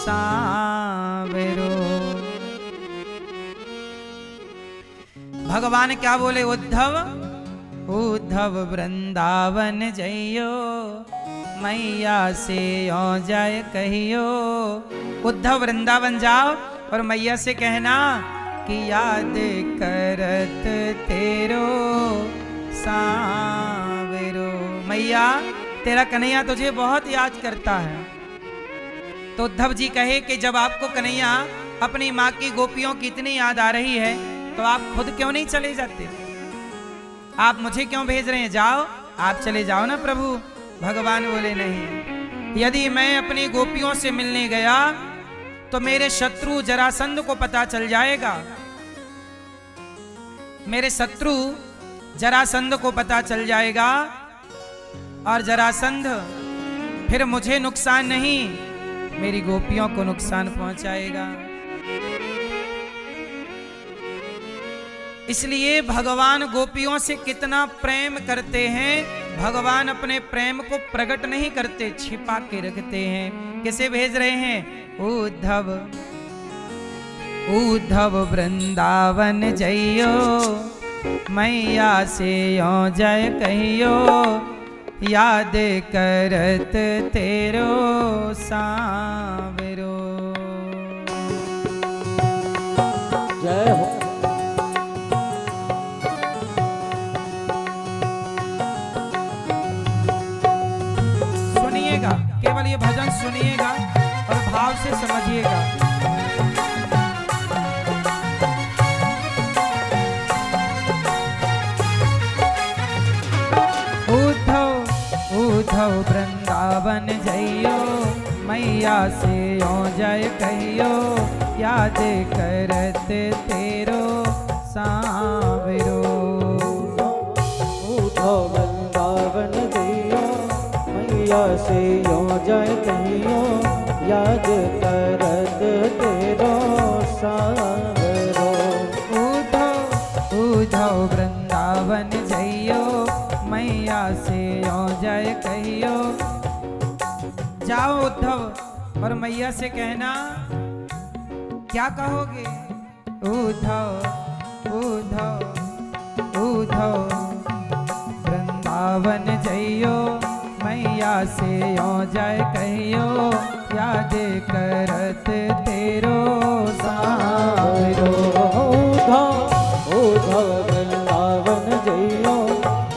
सांवरो। भगवान क्या बोले? उद्धव उद्धव वृंदावन जइयो, मैया से ओ जाय कहियो। उद्धव वृंदावन जाओ और मैया से कहना कि याद करत तेरो सांवरो। मैया तेरा कन्हैया तुझे बहुत याद करता है। तो उद्धव जी कहे कि जब आपको कन्हैया अपनी माँ की गोपियों की इतनी याद आ रही है तो आप खुद क्यों नहीं चले जाते? आप मुझे क्यों भेज रहे हैं? जाओ, आप चले जाओ ना प्रभु। भगवान बोले नहीं, यदि मैं अपनी गोपियों से मिलने गया तो मेरे शत्रु जरासंध को पता चल जाएगा। मेरे शत्रु जरासंध को पता चल जाएगा और जरासंध फिर मुझे नुकसान नहीं, मेरी गोपियों को नुकसान पहुंचाएगा। इसलिए भगवान गोपियों से कितना प्रेम करते हैं, भगवान अपने प्रेम को प्रकट नहीं करते, छिपा के रखते हैं। किसे भेज रहे हैं? उद्धव उद्धव वृंदावन जइयो, मैया से ओ जय कहियो। याद करत तेरो सांवरो। जय हो। केवल ये भजन सुनिएगा और भाव से समझिएगा। उद्धव उद्धव वृंदावन जइयो, मैया से ओ जय कहियो। याद करत तेरो सांवरो। उद्धव वृंदावन जइयो, मैया से यो जय कहियो। याद करत तेरो सांवरो। उद्धव उद्धव वृंदावन जइयो, मैया से ओ जय कहियो। जाओ उद्धव और मैया से कहना। क्या कहोगे? उद्धव उद्धव उद्धव वृंदावन जइयो, मैया से ओ जय कहियो। याद करत तेरो सांवरो। उद्धव वृंदावन जइयो,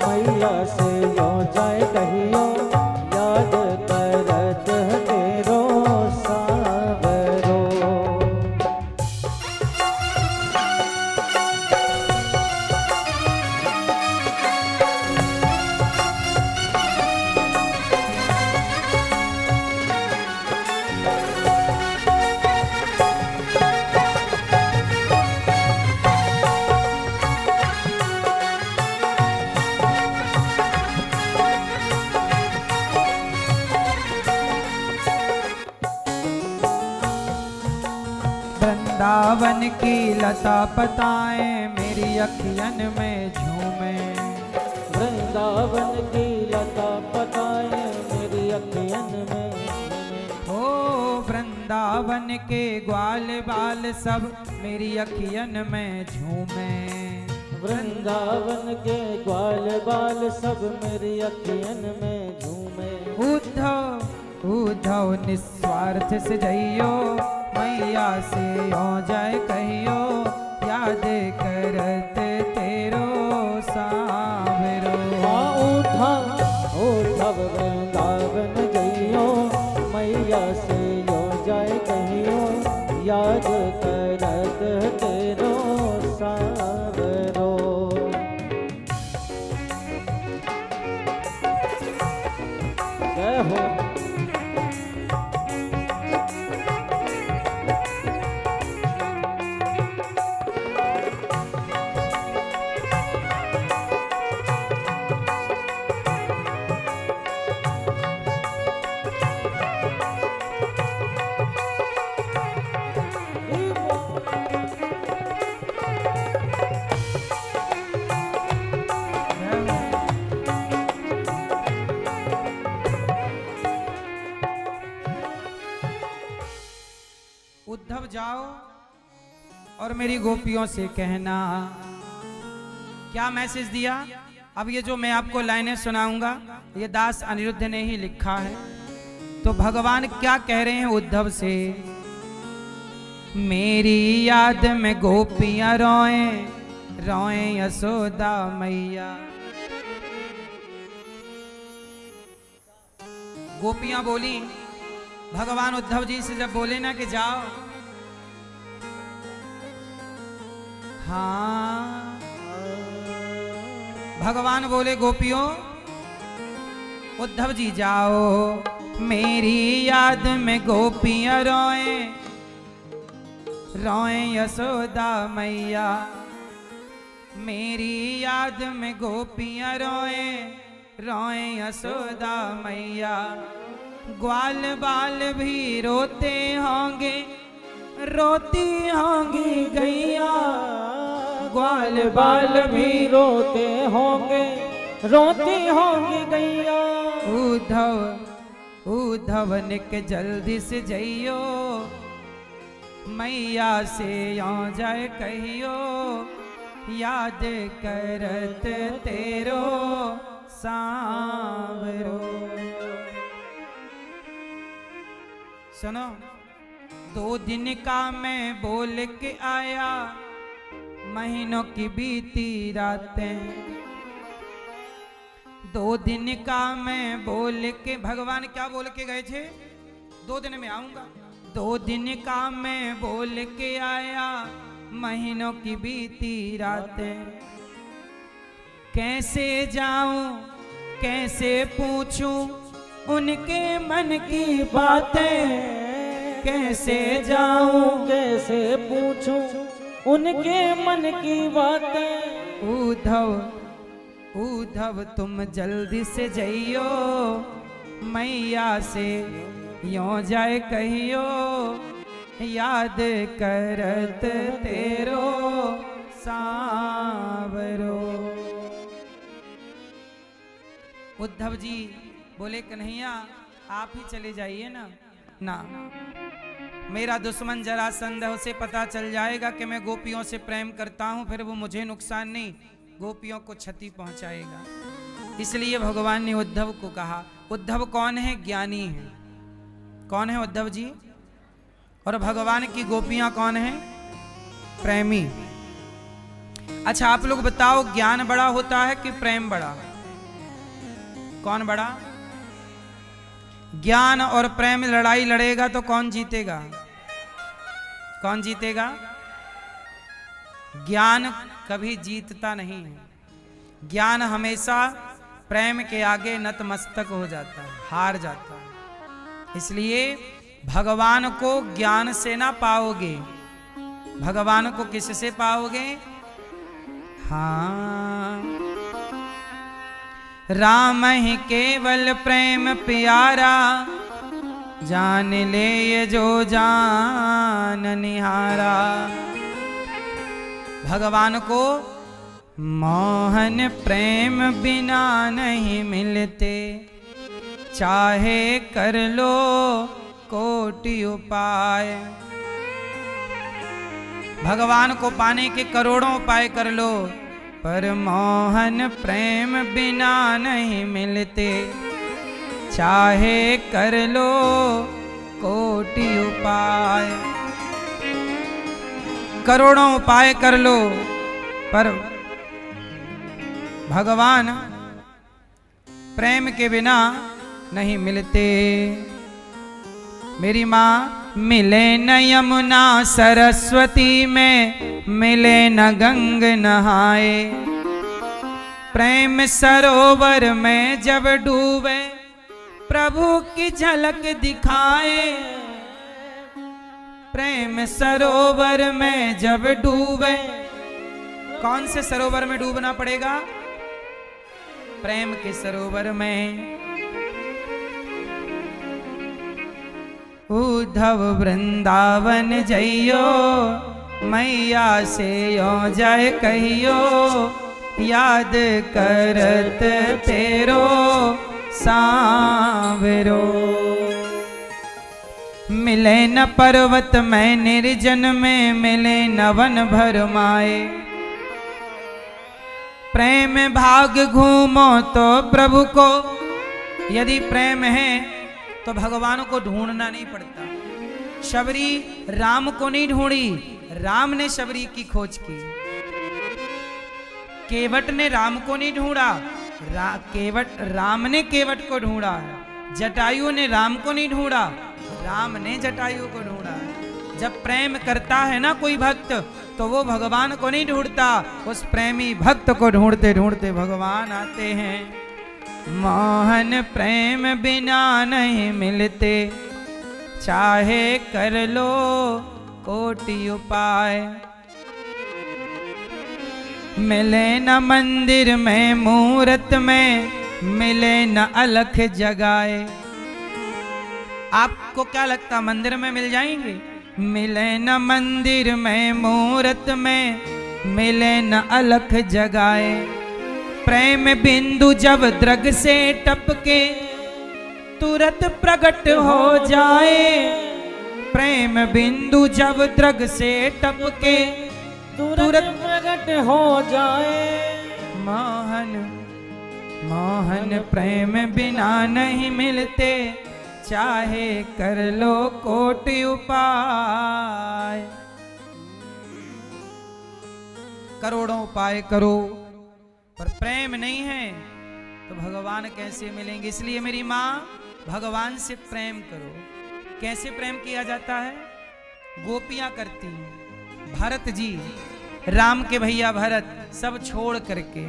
मैया से ओ जय कहियो। याद करत तेरो सांवरो। वृंदावन की लता पताएं मेरी अखियन में झूमे। वृंदावन की लता पताएं मेरी अखियन में। ओ वृंदावन के ग्वाल बाल सब मेरी अखियन में झूमे। वृंदावन के ग्वाल बाल सब मेरी अखियन में झूमे। उद्धव उद्धव निस्वार्थ से जइयो, मैया से ओ जय कहियो। याद करत तेरो सांवरो। उद्धव वृंदावन जइयो, मैया से ओ जय कहियो। याद करत तेरो सांवरो। जय हो। उद्धव जाओ और मेरी गोपियों से कहना। क्या मैसेज दिया? अब ये जो मैं आपको लाइनें सुनाऊंगा ये दास अनिरुद्ध ने ही लिखा है। तो भगवान क्या कह रहे हैं उद्धव से? मेरी याद में गोपियां रोए रोए यशोदा मैया। गोपियां बोली, भगवान उद्धव जी से जब बोले ना कि जाओ, हाँ भगवान बोले गोपियों उद्धव जी जाओ, मेरी याद में गोपियां रोए रोए यशोदा मैया। मेरी याद में गोपियां रोए रोए यशोदा मैया। ग्वाल बाल भी रोते होंगे रोती होंगी गैया। ग्वाल बाल भी रोते होंगे रोती होंगी गैया। उद्धव उद्धव निक जल्दी से जइयो, मैया से आ जाए कहियो, याद करत तेरो सांवरो। सुनो, 2 दिन का मैं बोल के आया, महीनों की बीती रातें। 2 दिन का मैं बोल के, भगवान क्या बोल के गए थे? 2 दिन में आऊंगा। 2 दिन का मैं बोल के आया, महीनों की बीती रातें। कैसे जाऊं कैसे पूछूं उनके मन की बातें। कैसे जाऊं कैसे पूछूं उनके मन की बातें। उद्धव उद्धव तुम जल्दी से जइयो, मैया से यों जाए कहियो, याद करत तेरो सांवरो। उद्धव जी बोले कन्हैया आप ही चले जाइए ना। ना, मेरा दुश्मन जरासंध उसे पता चल जाएगा कि मैं गोपियों से प्रेम करता हूं, फिर वो मुझे नुकसान नहीं गोपियों को क्षति पहुंचाएगा। इसलिए भगवान ने उद्धव को कहा। उद्धव कौन है? ज्ञानी है। कौन है उद्धव जी? और भगवान की गोपियां कौन है? प्रेमी। अच्छा आप लोग बताओ, ज्ञान बड़ा होता है कि प्रेम बड़ा? कौन बड़ा? ज्ञान और प्रेम लड़ाई लड़ेगा तो कौन जीतेगा? कौन जीतेगा? ज्ञान कभी जीतता नहीं है। ज्ञान हमेशा प्रेम के आगे नतमस्तक हो जाता है, हार जाता है। इसलिए भगवान को ज्ञान से ना पाओगे, भगवान को किससे पाओगे? हाँ, राम ही केवल प्रेम प्यारा, जान ले ये जो जान निहारा। भगवान को मोहन प्रेम बिना नहीं मिलते, चाहे कर लो कोटि उपाय। भगवान को पाने के करोड़ों उपाय कर लो, पर मोहन प्रेम बिना नहीं मिलते, चाहे कर लो कोटि उपाय। करोड़ों उपाय कर लो पर भगवान प्रेम के बिना नहीं मिलते। मेरी माँ, मिले न यमुना सरस्वती में, मिले न गंग नहाए। प्रेम सरोवर में जब डूबे, प्रभु की झलक दिखाए। प्रेम सरोवर में जब डूबे, कौन से सरोवर में डूबना पड़ेगा? प्रेम के सरोवर में। उद्धव वृंदावन जइयो, मैया से यो जाए कहियो, याद करत तेरो सांवरो। मिले न पर्वत में निर्जन में, मिले न वन भर माए। प्रेम भाग घूमो तो प्रभु को, यदि प्रेम है तो भगवान को ढूंढना नहीं पड़ता। शबरी राम को नहीं ढूंढी, राम ने शबरी की खोज की। केवट ने राम को नहीं ढूंढा, राम ने केवट को ढूंढा। जटायु ने राम को नहीं ढूंढा, राम ने जटायु को ढूंढा। जब प्रेम करता है ना कोई भक्त, तो वो भगवान को नहीं ढूंढता, उस प्रेमी भक्त को ढूंढते ढूंढते भगवान आते हैं। मोहन प्रेम बिना नहीं मिलते, चाहे कर लो कोटि उपाय। मिले न मंदिर में मूरत में, मिले न अलख जगाए। आपको क्या लगता मंदिर में मिल जाएंगे? मिले न मंदिर में मूरत में, मिले न अलख जगाए। प्रेम बिंदु जब द्रग से टपके, तुरंत प्रकट हो जाए। प्रेम बिंदु जब द्रग से टपके, तुरंत प्रकट हो जाए। मोहन मोहन प्रेम बिना नहीं मिलते, चाहे कर लो कोटि उपाय। करोड़ों उपाय करो, पर प्रेम नहीं है तो भगवान कैसे मिलेंगे? इसलिए मेरी माँ, भगवान से प्रेम करो। कैसे प्रेम किया जाता है? गोपियां करती हैं। भरत जी, राम के भैया भरत, सब छोड़ करके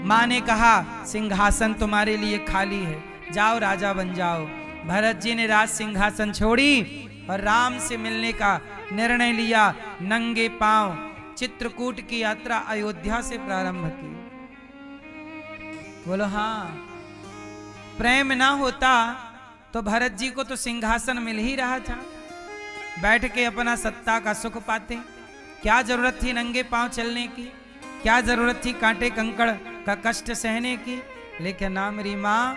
माँ ने कहा सिंहासन तुम्हारे लिए खाली है, जाओ राजा बन जाओ। भरत जी ने राज सिंहासन छोड़ी और राम से मिलने का निर्णय लिया। नंगे पांव चित्रकूट की यात्रा अयोध्या से प्रारंभ की। बोलो हाँ, प्रेम ना होता तो भरत जी को तो सिंहासन मिल ही रहा था, बैठ के अपना सत्ता का सुख पाते। क्या जरूरत थी नंगे पांव चलने की? क्या जरूरत थी कांटे कंकड़ का कष्ट सहने की? लेकिन ना मेरी माँ,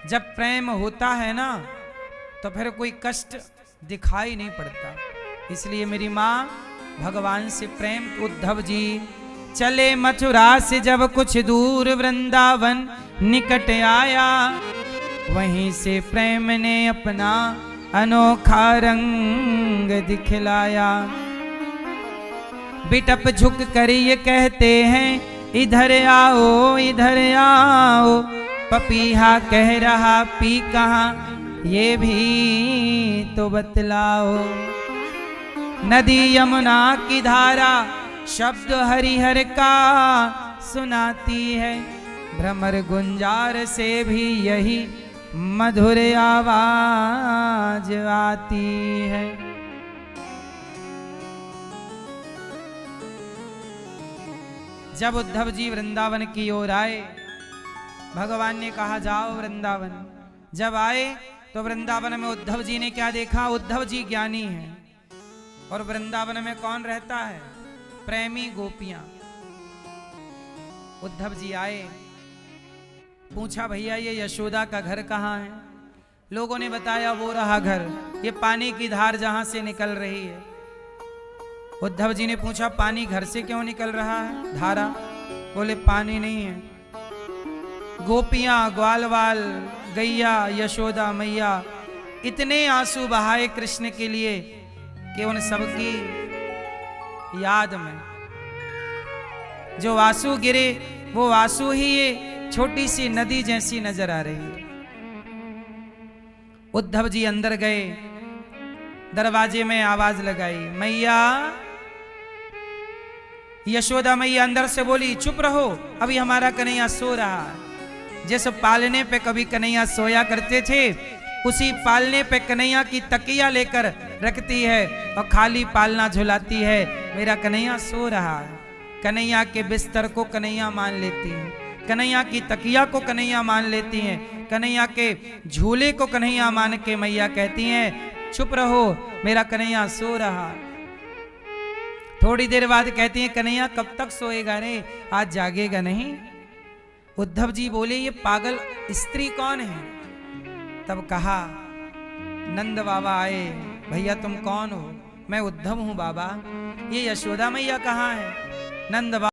जब प्रेम होता है ना तो फिर कोई कष्ट दिखाई नहीं पड़ता। इसलिए मेरी माँ, भगवान से प्रेम। उद्धव जी चले मथुरा से जब कुछ दूर, वृंदावन निकट आया। वहीं से प्रेम ने अपना अनोखा रंग दिखलाया। बिटप झुक कर ये कहते हैं, इधर आओ इधर आओ। पपीहा कह रहा पी कहाँ, ये भी तो बतलाओ। नदी यमुना की धारा शब्द हरिहर का सुनाती है। भ्रमर गुंजार से भी यही मधुर आवाज आती है। जब उद्धव जी वृंदावन की ओर आए, भगवान ने कहा जाओ वृंदावन। जब आए तो वृंदावन में उद्धव जी ने क्या देखा? उद्धव जी ज्ञानी हैं और वृंदावन में कौन रहता है? प्रेमी गोपियां। उद्धव जी आए, पूछा भैया ये यशोदा का घर कहाँ है? लोगों ने बताया वो रहा घर, ये पानी की धार जहां से निकल रही है। उद्धव जी ने पूछा पानी घर से क्यों निकल रहा है? धारा। बोले पानी नहीं है, गोपियां, ग्वालवाल, गैया, यशोदा मैया इतने आंसू बहाए कृष्ण के लिए कि उन सबकी याद में जो आंसू गिरे, वो आंसू ही ये छोटी सी नदी जैसी नजर आ रही है। उद्धव जी अंदर गए, दरवाजे में आवाज लगाई, मैया। यशोदा मैया अंदर से बोली चुप रहो, अभी हमारा कन्हैया सो रहा है। जिस पालने पे कभी कन्हैया सोया करते थे, उसी पालने पे कन्हैया की तकिया लेकर रखती है और खाली पालना झुलाती है। मेरा कन्हैया सो रहा है। कन्हैया के बिस्तर को कन्हैया मान लेती है, कन्हैया की तकिया को कन्हैया मान लेती हैं, कन्हैया के झूले को कन्हैया मान के मैया कहती हैं चुप रहो, मेरा कन्हैया सो रहा। थोड़ी देर बाद कहती हैं कन्हैया कब तक सोएगा रे, आज जागेगा नहीं? उद्धव जी बोले ये पागल स्त्री कौन है? तब कहा नंद बाबा आए, भैया तुम कौन हो? मैं उद्धव हूँ बाबा। ये यशोदा मैया कहाँ है? नंद बाबा